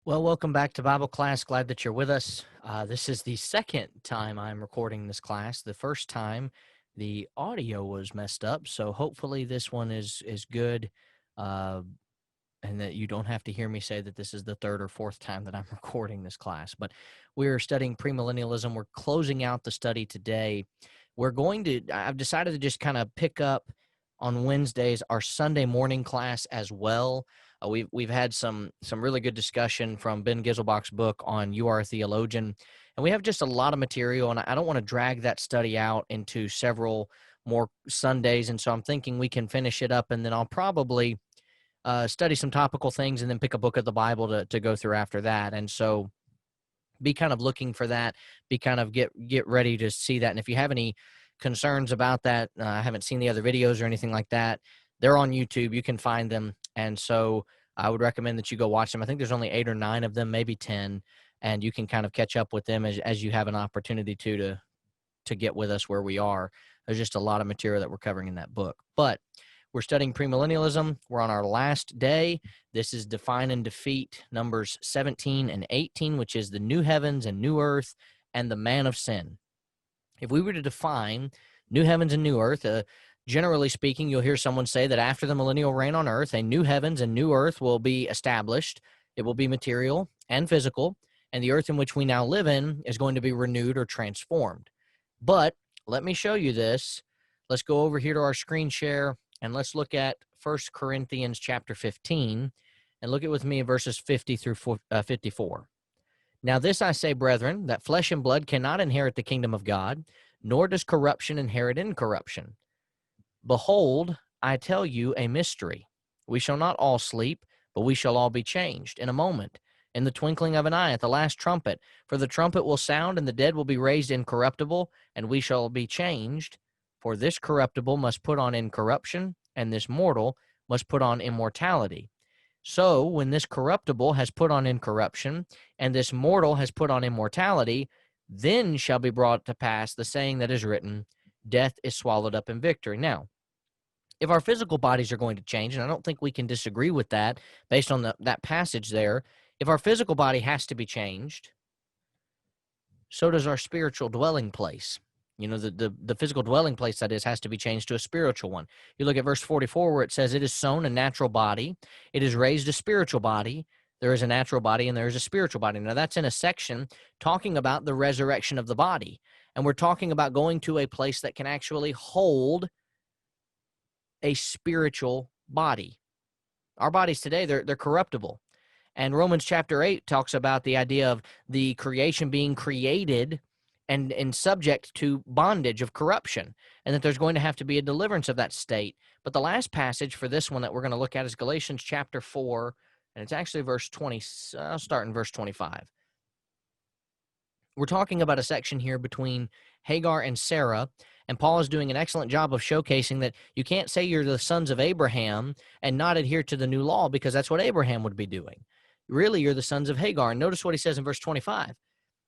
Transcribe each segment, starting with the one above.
Well, welcome back to Bible class. Glad that you're with us. This is the second time I'm recording this class. The first time the audio was messed up, so hopefully this one is good, uh, and that you don't have to hear me say that this is the third or fourth time that I'm recording this class. But we're studying premillennialism. We're closing out the study today. I've decided to just kind of pick up on Wednesdays our Sunday morning class as well. We've had some really good discussion from Ben Giselbach's book on You Are a Theologian, and we have just a lot of material, and I don't want to drag that study out into several more Sundays, and so I'm thinking we can finish it up, and then I'll probably study some topical things and then pick a book of the Bible to go through after that. And so be kind of looking for that, be kind of get ready to see that. And if you have any concerns about that, I haven't seen the other videos or anything like that. They're on YouTube. You can find them. And so I would recommend that you go watch them. I think there's only 8 or 9 of them, maybe 10, and you can kind of catch up with them as you have an opportunity to get with us where we are. There's just a lot of material that we're covering in that book. But we're studying premillennialism. We're on our last day. This is Define and Defeat, numbers 17 and 18, which is the new heavens and new earth and the man of sin. If we were to define new heavens and new earth, generally speaking, you'll hear someone say that after the millennial reign on earth, a new heavens and new earth will be established. It will be material and physical, and the earth in which we now live in is going to be renewed or transformed. But let me show you this. Let's go over here to our screen share, and let's look at 1 Corinthians chapter 15, and look at with me verses 50 through 54. Now this I say, brethren, that flesh and blood cannot inherit the kingdom of God, nor does corruption inherit incorruption. Behold, I tell you a mystery. We shall not all sleep, but we shall all be changed in a moment, in the twinkling of an eye, at the last trumpet. For the trumpet will sound, and the dead will be raised incorruptible, and we shall be changed. For this corruptible must put on incorruption, and this mortal must put on immortality. So when this corruptible has put on incorruption, and this mortal has put on immortality, then shall be brought to pass the saying that is written, death is swallowed up in victory. Now, if our physical bodies are going to change, and I don't think we can disagree with that based on that passage there, if our physical body has to be changed, so does our spiritual dwelling place. You know, the physical dwelling place, that is, has to be changed to a spiritual one. You look at verse 44 where it says, it is sown a natural body, it is raised a spiritual body. There is a natural body and there is a spiritual body. Now that's in a section talking about the resurrection of the body. And we're talking about going to a place that can actually hold a spiritual body. Our bodies today, they're corruptible. And Romans chapter 8 talks about the idea of the creation being created and subject to bondage of corruption, and that there's going to have to be a deliverance of that state. But the last passage for this one that we're going to look at is Galatians chapter 4, and it's actually verse 20. I'll start in verse 25. We're talking about a section here between Hagar and Sarah, and Paul is doing an excellent job of showcasing that you can't say you're the sons of Abraham and not adhere to the new law, because that's what Abraham would be doing. Really, you're the sons of Hagar. And notice what he says in verse 25.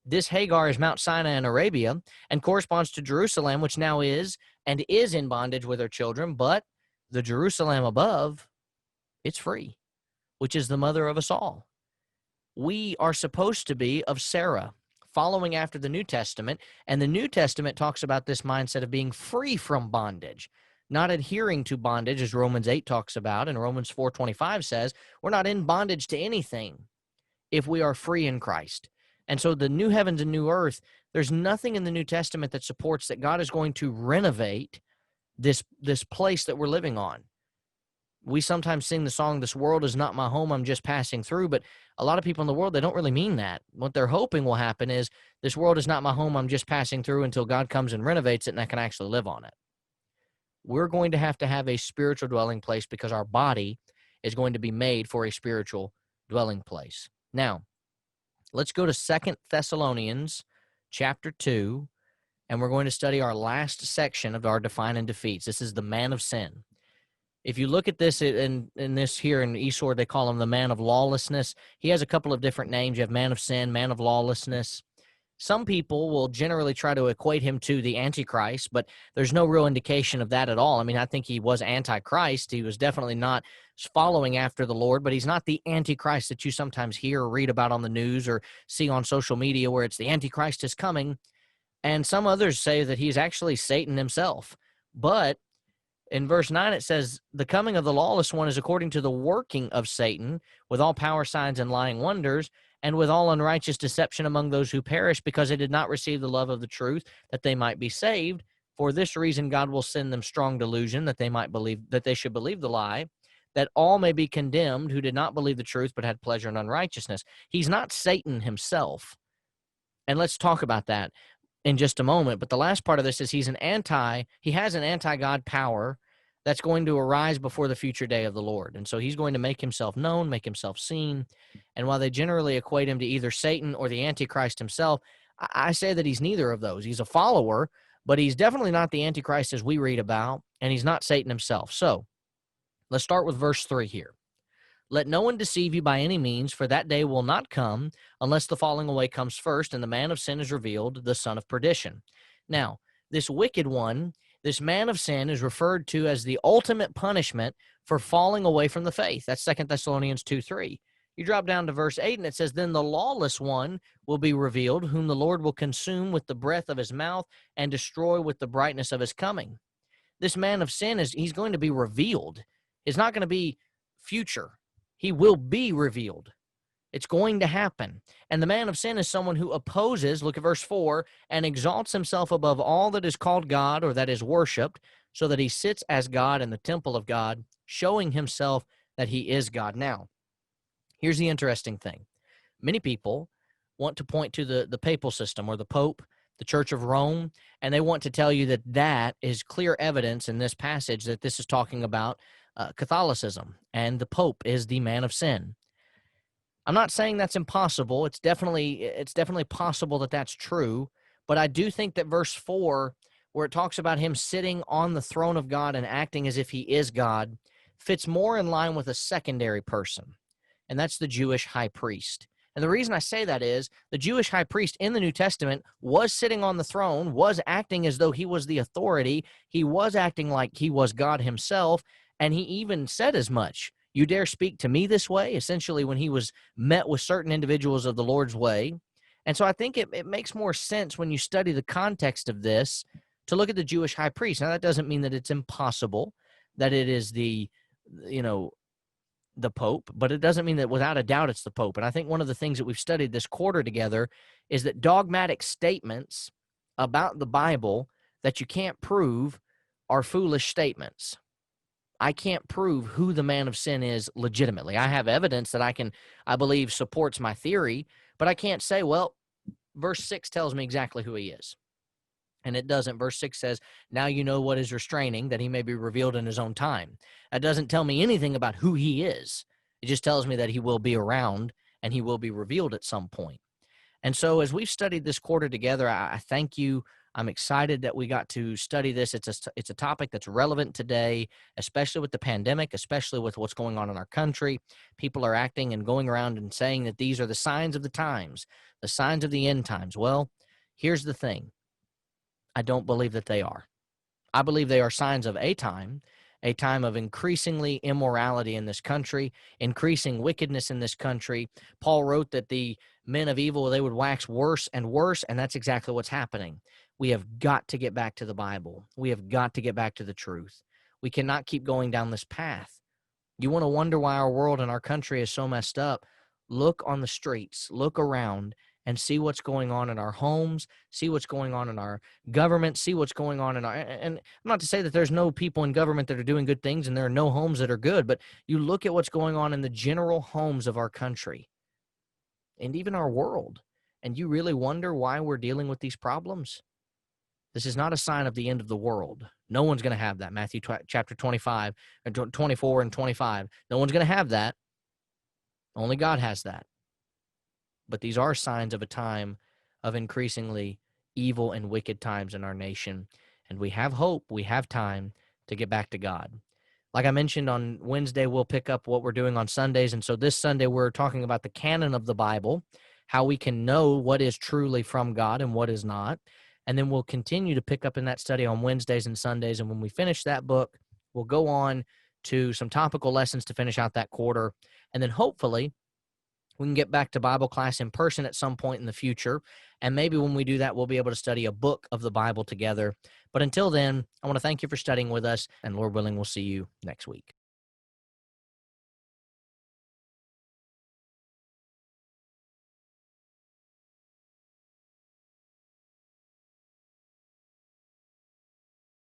This Hagar is Mount Sinai in Arabia and corresponds to Jerusalem, which now is and is in bondage with her children, but the Jerusalem above, it's free, which is the mother of us all. We are supposed to be of Sarah, following after the New Testament, and the New Testament talks about this mindset of being free from bondage, not adhering to bondage, as Romans 8 talks about, and Romans 4:25 says, we're not in bondage to anything if we are free in Christ. And so the new heavens and new earth, there's nothing in the New Testament that supports that God is going to renovate this place that we're living on. We sometimes sing the song, this world is not my home, I'm just passing through, but a lot of people in the world, they don't really mean that. What they're hoping will happen is, this world is not my home, I'm just passing through until God comes and renovates it and I can actually live on it. We're going to have a spiritual dwelling place, because our body is going to be made for a spiritual dwelling place. Now, let's go to 2 Thessalonians chapter 2, and we're going to study our last section of our Define and Defeats. This is the man of sin. If you look at this in this here in Esor, they call him the man of lawlessness. He has a couple of different names. You have man of sin, man of lawlessness. Some people will generally try to equate him to the Antichrist, but there's no real indication of that at all. I mean, I think he was Antichrist. He was definitely not following after the Lord, but he's not the Antichrist that you sometimes hear or read about on the news or see on social media where it's the Antichrist is coming. And some others say that he's actually Satan himself. But in verse 9, it says, the coming of the lawless one is according to the working of Satan, with all power, signs, and lying wonders, and with all unrighteous deception among those who perish, because they did not receive the love of the truth, that they might be saved. For this reason, God will send them strong delusion, that they might believe, that they should believe the lie, that all may be condemned who did not believe the truth, but had pleasure in unrighteousness. He's not Satan himself. And let's talk about that in just a moment. But the last part of this is he has an anti-God power that's going to arise before the future day of the Lord. And so he's going to make himself known, make himself seen. And while they generally equate him to either Satan or the Antichrist himself, I say that he's neither of those. He's a follower, but he's definitely not the Antichrist as we read about, and he's not Satan himself. So let's start with verse 3 here. Let no one deceive you by any means, for that day will not come unless the falling away comes first, and the man of sin is revealed, the son of perdition. Now, this wicked one, this man of sin, is referred to as the ultimate punishment for falling away from the faith. That's 2 Thessalonians 2:3. You drop down to verse 8, and it says, then the lawless one will be revealed, whom the Lord will consume with the breath of his mouth and destroy with the brightness of his coming. This man of sin, he's going to be revealed. It's not going to be future. He will be revealed. It's going to happen. And the man of sin is someone who opposes, look at verse 4, and exalts himself above all that is called God or that is worshipped, so that he sits as God in the temple of God, showing himself that he is God. Now, here's the interesting thing. Many people want to point to the papal system or the Pope, the Church of Rome, and they want to tell you that that is clear evidence in this passage that this is talking about Catholicism, and the Pope is the man of sin. I'm not saying that's impossible. It's definitely possible that that's true, but I do think that verse 4, where it talks about him sitting on the throne of God and acting as if he is God, fits more in line with a secondary person, and that's the Jewish high priest. And the reason I say that is the Jewish high priest in the New Testament was sitting on the throne, was acting as though he was the authority. He was acting like he was God himself, and he even said as much. You dare speak to me this way, essentially when he was met with certain individuals of the Lord's way. And so I think it makes more sense when you study the context of this to look at the Jewish high priest. Now, that doesn't mean that it's impossible, that it is the Pope, but it doesn't mean that without a doubt it's the Pope. And I think one of the things that we've studied this quarter together is that dogmatic statements about the Bible that you can't prove are foolish statements. I can't prove who the man of sin is legitimately. I have evidence that I believe supports my theory, but I can't say, well, verse 6 tells me exactly who he is. And it doesn't. Verse 6 says, now you know what is restraining, that he may be revealed in his own time. That doesn't tell me anything about who he is. It just tells me that he will be around and he will be revealed at some point. And so as we've studied this quarter together, I thank you. I'm excited that we got to study this. It's a topic that's relevant today, especially with the pandemic, especially with what's going on in our country. People are acting and going around and saying that these are the signs of the times, the signs of the end times. Well, here's the thing. I don't believe that they are. I believe they are signs of a time of increasingly immorality in this country, increasing wickedness in this country. Paul wrote that the men of evil, they would wax worse and worse, and that's exactly what's happening. We have got to get back to the Bible. We have got to get back to the truth. We cannot keep going down this path. You want to wonder why our world and our country is so messed up? Look on the streets, look around, and see what's going on in our homes, see what's going on in our government, see what's going on in our, and I'm not to say that there's no people in government that are doing good things and there are no homes that are good, but you look at what's going on in the general homes of our country and even our world, and you really wonder why we're dealing with these problems. This is not a sign of the end of the world. No one's going to have that. Matthew chapter 25, 24 and 25. No one's going to have that. Only God has that. But these are signs of a time of increasingly evil and wicked times in our nation. And we have hope. We have time to get back to God. Like I mentioned, on Wednesday, we'll pick up what we're doing on Sundays. And so this Sunday, we're talking about the canon of the Bible, how we can know what is truly from God and what is not. And then we'll continue to pick up in that study on Wednesdays and Sundays. And when we finish that book, we'll go on to some topical lessons to finish out that quarter. And then hopefully we can get back to Bible class in person at some point in the future. And maybe when we do that, we'll be able to study a book of the Bible together. But until then, I want to thank you for studying with us. And Lord willing, we'll see you next week.